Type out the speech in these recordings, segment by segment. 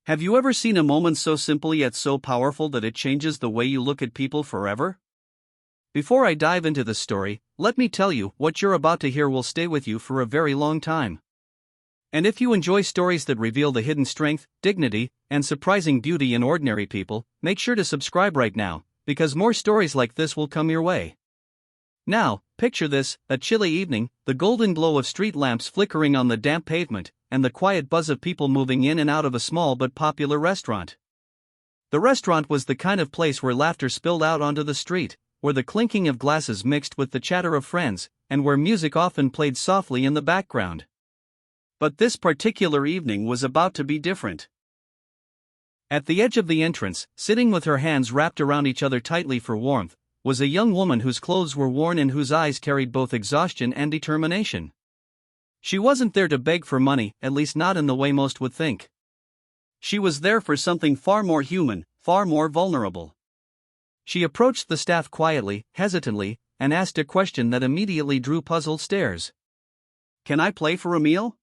Have you ever seen a moment so simple yet so powerful that it changes the way you look at people forever? Before I dive into the story, let me tell you, what you're about to hear will stay with you for a very long time. And if you enjoy stories that reveal the hidden strength, dignity, and surprising beauty in ordinary people, make sure to subscribe right now, because more stories like this will come your way. Now, picture this: a chilly evening, the golden glow of street lamps flickering on the damp pavement, and the quiet buzz of people moving in and out of a small but popular restaurant. The restaurant was the kind of place where laughter spilled out onto the street, where the clinking of glasses mixed with the chatter of friends, and where music often played softly in the background. But this particular evening was about to be different. At the edge of the entrance, sitting with her hands wrapped around each other tightly for warmth, was a young woman whose clothes were worn and whose eyes carried both exhaustion and determination. She wasn't there to beg for money, at least not in the way most would think. She was there for something far more human, far more vulnerable. She approached the staff quietly, hesitantly, and asked a question that immediately drew puzzled stares. "Can I play for a meal?"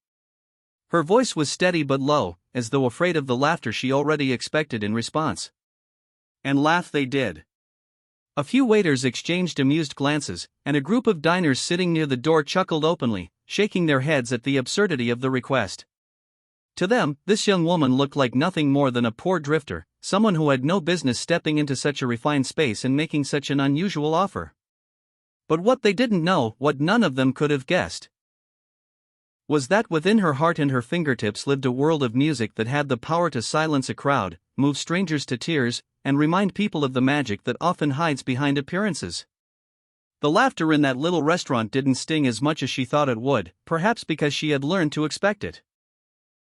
Her voice was steady but low, as though afraid of the laughter she already expected in response. And laugh they did. A few waiters exchanged amused glances, and a group of diners sitting near the door chuckled openly, shaking their heads at the absurdity of the request. To them, this young woman looked like nothing more than a poor drifter, someone who had no business stepping into such a refined space and making such an unusual offer. But what they didn't know, what none of them could have guessed, was that within her heart and her fingertips lived a world of music that had the power to silence a crowd, move strangers to tears, and remind people of the magic that often hides behind appearances. The laughter in that little restaurant didn't sting as much as she thought it would, perhaps because she had learned to expect it.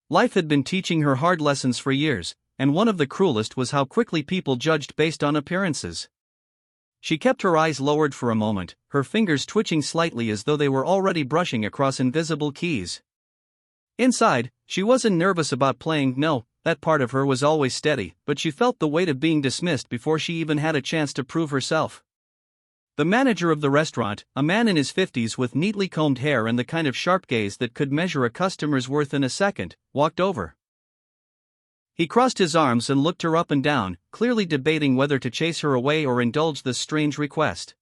Life had been teaching her hard lessons for years, and one of the cruelest was how quickly people judged based on appearances. She kept her eyes lowered for a moment, her fingers twitching slightly as though they were already brushing across invisible keys. Inside, she wasn't nervous about playing, no, that part of her was always steady, but she felt the weight of being dismissed before she even had a chance to prove herself. The manager of the restaurant, a man in his 50s with neatly combed hair and the kind of sharp gaze that could measure a customer's worth in a second, walked over. He crossed his arms and looked her up and down, clearly debating whether to chase her away or indulge this strange request.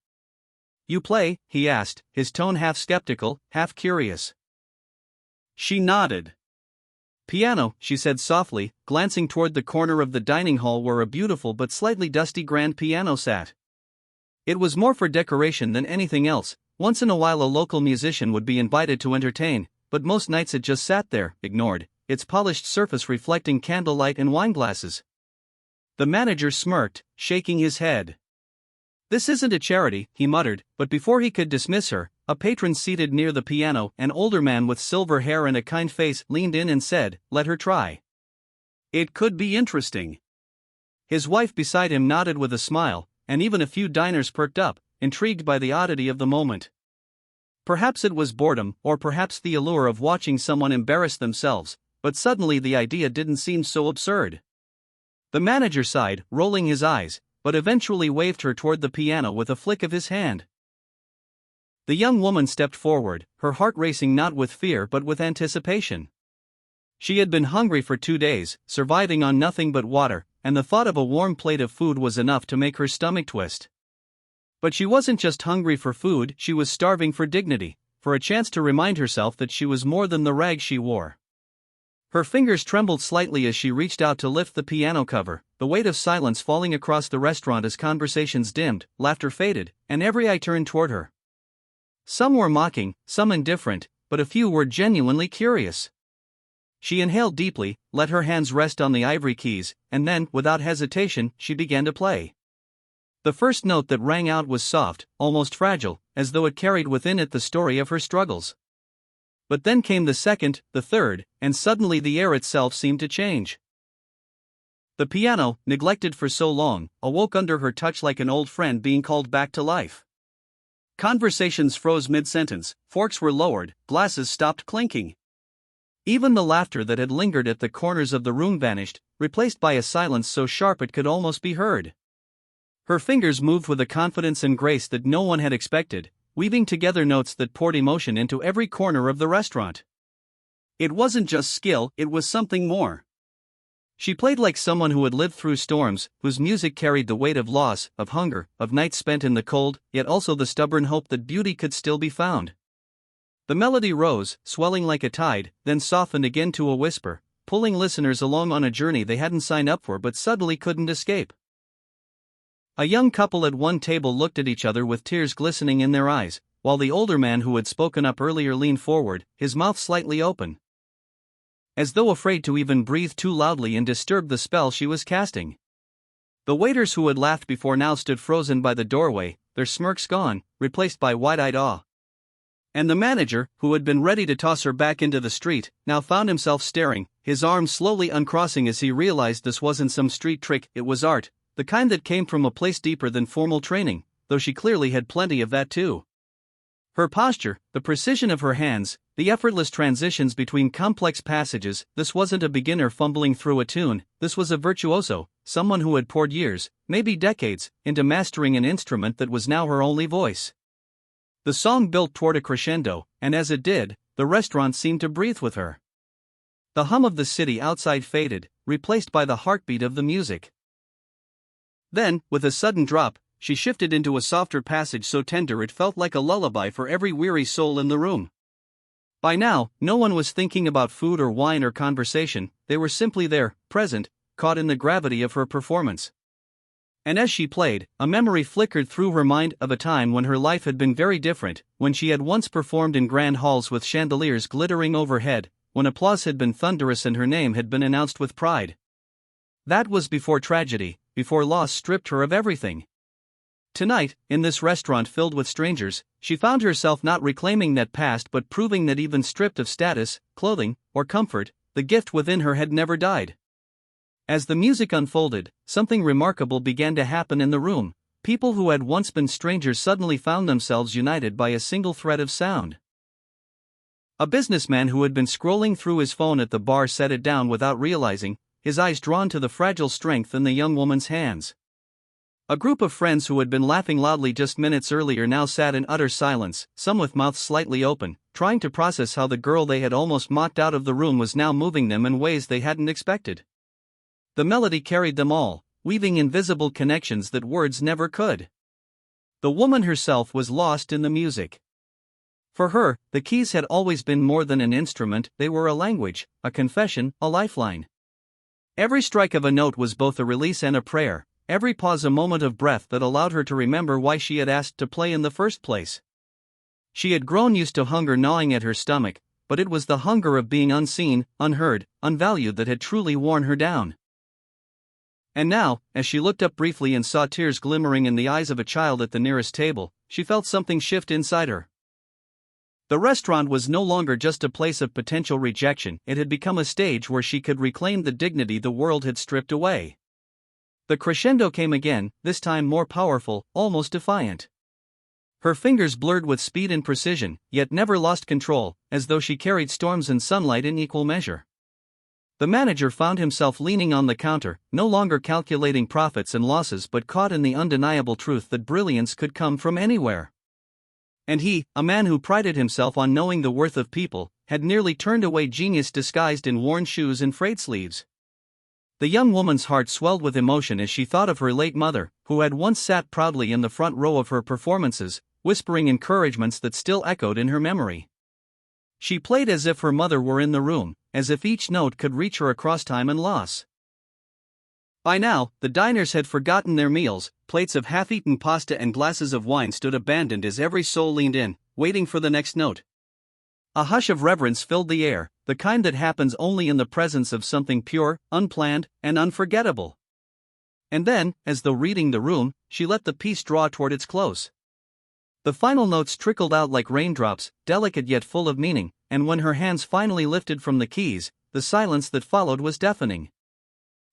"You play?" he asked, his tone half skeptical, half curious. She nodded. "Piano," she said softly, glancing toward the corner of the dining hall where a beautiful but slightly dusty grand piano sat. It was more for decoration than anything else. Once in a while a local musician would be invited to entertain, but most nights it just sat there, ignored, its polished surface reflecting candlelight and wineglasses. The manager smirked, shaking his head. "This isn't a charity," he muttered, but before he could dismiss her, a patron seated near the piano, an older man with silver hair and a kind face, leaned in and said, "Let her try. It could be interesting." His wife beside him nodded with a smile, and even a few diners perked up, intrigued by the oddity of the moment. Perhaps it was boredom, or perhaps the allure of watching someone embarrass themselves, but suddenly the idea didn't seem so absurd. The manager sighed, rolling his eyes, but eventually waved her toward the piano with a flick of his hand. The young woman stepped forward, her heart racing not with fear but with anticipation. She had been hungry for 2 days, surviving on nothing but water, and the thought of a warm plate of food was enough to make her stomach twist. But she wasn't just hungry for food, she was starving for dignity, for a chance to remind herself that she was more than the rags she wore. Her fingers trembled slightly as she reached out to lift the piano cover, the weight of silence falling across the restaurant as conversations dimmed, laughter faded, and every eye turned toward her. Some were mocking, some indifferent, but a few were genuinely curious. She inhaled deeply, let her hands rest on the ivory keys, and then, without hesitation, she began to play. The first note that rang out was soft, almost fragile, as though it carried within it the story of her struggles. But then came the second, the third, and suddenly the air itself seemed to change. The piano, neglected for so long, awoke under her touch like an old friend being called back to life. Conversations froze mid-sentence, forks were lowered, glasses stopped clinking. Even the laughter that had lingered at the corners of the room vanished, replaced by a silence so sharp it could almost be heard. Her fingers moved with a confidence and grace that no one had expected, weaving together notes that poured emotion into every corner of the restaurant. It wasn't just skill, it was something more. She played like someone who had lived through storms, whose music carried the weight of loss, of hunger, of nights spent in the cold, yet also the stubborn hope that beauty could still be found. The melody rose, swelling like a tide, then softened again to a whisper, pulling listeners along on a journey they hadn't signed up for but suddenly couldn't escape. A young couple at one table looked at each other with tears glistening in their eyes, while the older man who had spoken up earlier leaned forward, his mouth slightly open, as though afraid to even breathe too loudly and disturb the spell she was casting. The waiters who had laughed before now stood frozen by the doorway, their smirks gone, replaced by wide-eyed awe. And the manager, who had been ready to toss her back into the street, now found himself staring, his arms slowly uncrossing as he realized this wasn't some street trick, it was art, the kind that came from a place deeper than formal training, though she clearly had plenty of that too. Her posture, the precision of her hands, the effortless transitions between complex passages, this wasn't a beginner fumbling through a tune, this was a virtuoso, someone who had poured years, maybe decades, into mastering an instrument that was now her only voice. The song built toward a crescendo, and as it did, the restaurant seemed to breathe with her. The hum of the city outside faded, replaced by the heartbeat of the music. Then, with a sudden drop, she shifted into a softer passage so tender it felt like a lullaby for every weary soul in the room. By now, no one was thinking about food or wine or conversation, they were simply there, present, caught in the gravity of her performance. And as she played, a memory flickered through her mind of a time when her life had been very different, when she had once performed in grand halls with chandeliers glittering overhead, when applause had been thunderous and her name had been announced with pride. That was before tragedy, before loss stripped her of everything. Tonight, in this restaurant filled with strangers, she found herself not reclaiming that past but proving that even stripped of status, clothing, or comfort, the gift within her had never died. As the music unfolded, something remarkable began to happen in the room. People who had once been strangers suddenly found themselves united by a single thread of sound. A businessman who had been scrolling through his phone at the bar set it down without realizing, his eyes drawn to the fragile strength in the young woman's hands. A group of friends who had been laughing loudly just minutes earlier now sat in utter silence, some with mouths slightly open, trying to process how the girl they had almost mocked out of the room was now moving them in ways they hadn't expected. The melody carried them all, weaving invisible connections that words never could. The woman herself was lost in the music. For her, the keys had always been more than an instrument, they were a language, a confession, a lifeline. Every strike of a note was both a release and a prayer. Every pause a moment of breath that allowed her to remember why she had asked to play in the first place. She had grown used to hunger gnawing at her stomach, but it was the hunger of being unseen, unheard, unvalued that had truly worn her down. And now, as she looked up briefly and saw tears glimmering in the eyes of a child at the nearest table, she felt something shift inside her. The restaurant was no longer just a place of potential rejection, it had become a stage where she could reclaim the dignity the world had stripped away. The crescendo came again, this time more powerful, almost defiant. Her fingers blurred with speed and precision, yet never lost control, as though she carried storms and sunlight in equal measure. The manager found himself leaning on the counter, no longer calculating profits and losses but caught in the undeniable truth that brilliance could come from anywhere. And he, a man who prided himself on knowing the worth of people, had nearly turned away genius disguised in worn shoes and frayed sleeves. The young woman's heart swelled with emotion as she thought of her late mother, who had once sat proudly in the front row of her performances, whispering encouragements that still echoed in her memory. She played as if her mother were in the room, as if each note could reach her across time and loss. By now, the diners had forgotten their meals, plates of half-eaten pasta and glasses of wine stood abandoned as every soul leaned in, waiting for the next note. A hush of reverence filled the air, the kind that happens only in the presence of something pure, unplanned, and unforgettable. And then, as though reading the room, she let the piece draw toward its close. The final notes trickled out like raindrops, delicate yet full of meaning, and when her hands finally lifted from the keys, the silence that followed was deafening.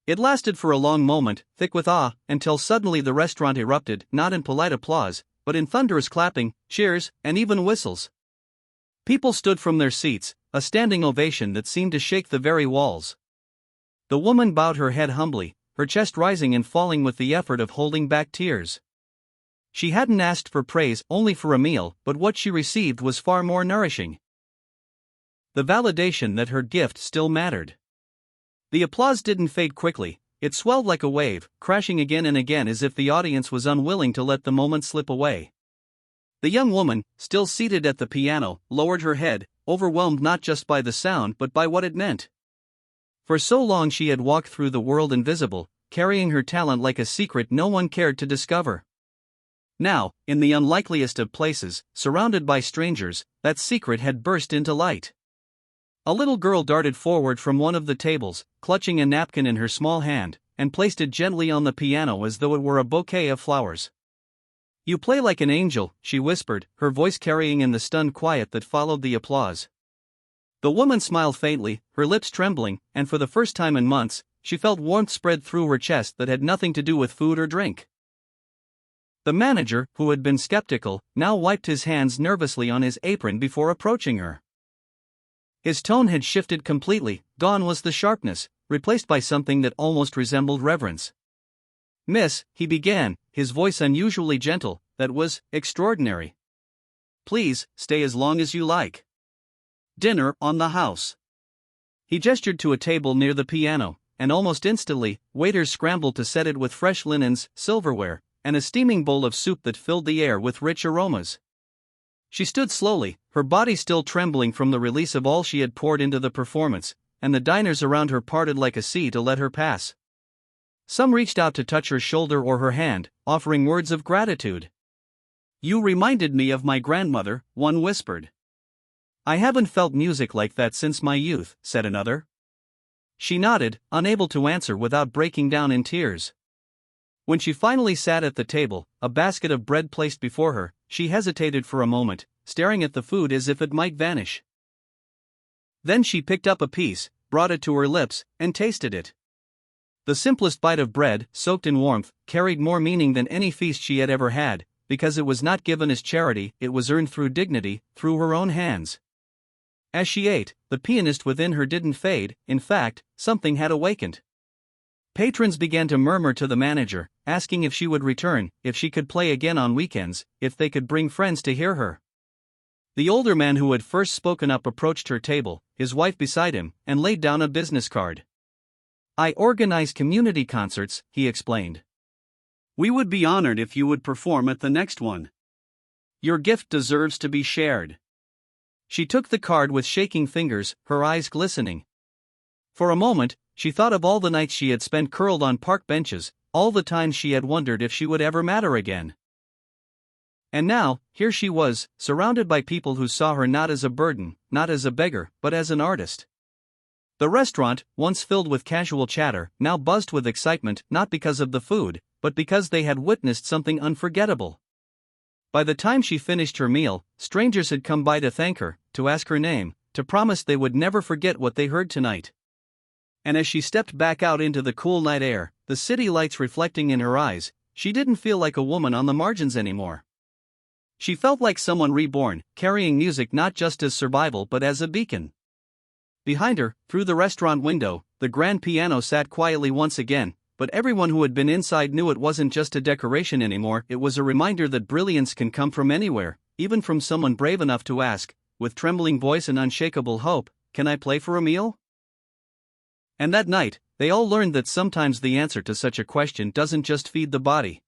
It lasted for a long moment, thick with awe, until suddenly the restaurant erupted, not in polite applause, but in thunderous clapping, cheers, and even whistles. People stood from their seats, a standing ovation that seemed to shake the very walls. The woman bowed her head humbly, her chest rising and falling with the effort of holding back tears. She hadn't asked for praise, only for a meal, but what she received was far more nourishing. The validation that her gift still mattered. The applause didn't fade quickly, it swelled like a wave, crashing again and again as if the audience was unwilling to let the moment slip away. The young woman, still seated at the piano, lowered her head, overwhelmed not just by the sound but by what it meant. For so long she had walked through the world invisible, carrying her talent like a secret no one cared to discover. Now, in the unlikeliest of places, surrounded by strangers, that secret had burst into light. A little girl darted forward from one of the tables, clutching a napkin in her small hand, and placed it gently on the piano as though it were a bouquet of flowers. "You play like an angel," she whispered, her voice carrying in the stunned quiet that followed the applause. The woman smiled faintly, her lips trembling, and for the first time in months, she felt warmth spread through her chest that had nothing to do with food or drink. The manager, who had been skeptical, now wiped his hands nervously on his apron before approaching her. His tone had shifted completely, gone was the sharpness, replaced by something that almost resembled reverence. "Miss," he began, his voice unusually gentle, "that was extraordinary. Please, stay as long as you like. Dinner on the house." He gestured to a table near the piano, and almost instantly, waiters scrambled to set it with fresh linens, silverware, and a steaming bowl of soup that filled the air with rich aromas. She stood slowly, her body still trembling from the release of all she had poured into the performance, and the diners around her parted like a sea to let her pass. Some reached out to touch her shoulder or her hand, offering words of gratitude. "You reminded me of my grandmother," one whispered. "I haven't felt music like that since my youth," said another. She nodded, unable to answer without breaking down in tears. When she finally sat at the table, a basket of bread placed before her, she hesitated for a moment, staring at the food as if it might vanish. Then she picked up a piece, brought it to her lips, and tasted it. The simplest bite of bread, soaked in warmth, carried more meaning than any feast she had ever had, because it was not given as charity, it was earned through dignity, through her own hands. As she ate, the pianist within her didn't fade, in fact, something had awakened. Patrons began to murmur to the manager, asking if she would return, if she could play again on weekends, if they could bring friends to hear her. The older man who had first spoken up approached her table, his wife beside him, and laid down a business card. "I organize community concerts," he explained. "We would be honored if you would perform at the next one. Your gift deserves to be shared." She took the card with shaking fingers, her eyes glistening. For a moment, she thought of all the nights she had spent curled on park benches, all the times she had wondered if she would ever matter again. And now, here she was, surrounded by people who saw her not as a burden, not as a beggar, but as an artist. The restaurant, once filled with casual chatter, now buzzed with excitement not because of the food, but because they had witnessed something unforgettable. By the time she finished her meal, strangers had come by to thank her, to ask her name, to promise they would never forget what they heard tonight. And as she stepped back out into the cool night air, the city lights reflecting in her eyes, she didn't feel like a woman on the margins anymore. She felt like someone reborn, carrying music not just as survival but as a beacon. Behind her, through the restaurant window, the grand piano sat quietly once again, but everyone who had been inside knew it wasn't just a decoration anymore, it was a reminder that brilliance can come from anywhere, even from someone brave enough to ask, with trembling voice and unshakable hope, "Can I play for a meal?" And that night, they all learned that sometimes the answer to such a question doesn't just feed the body.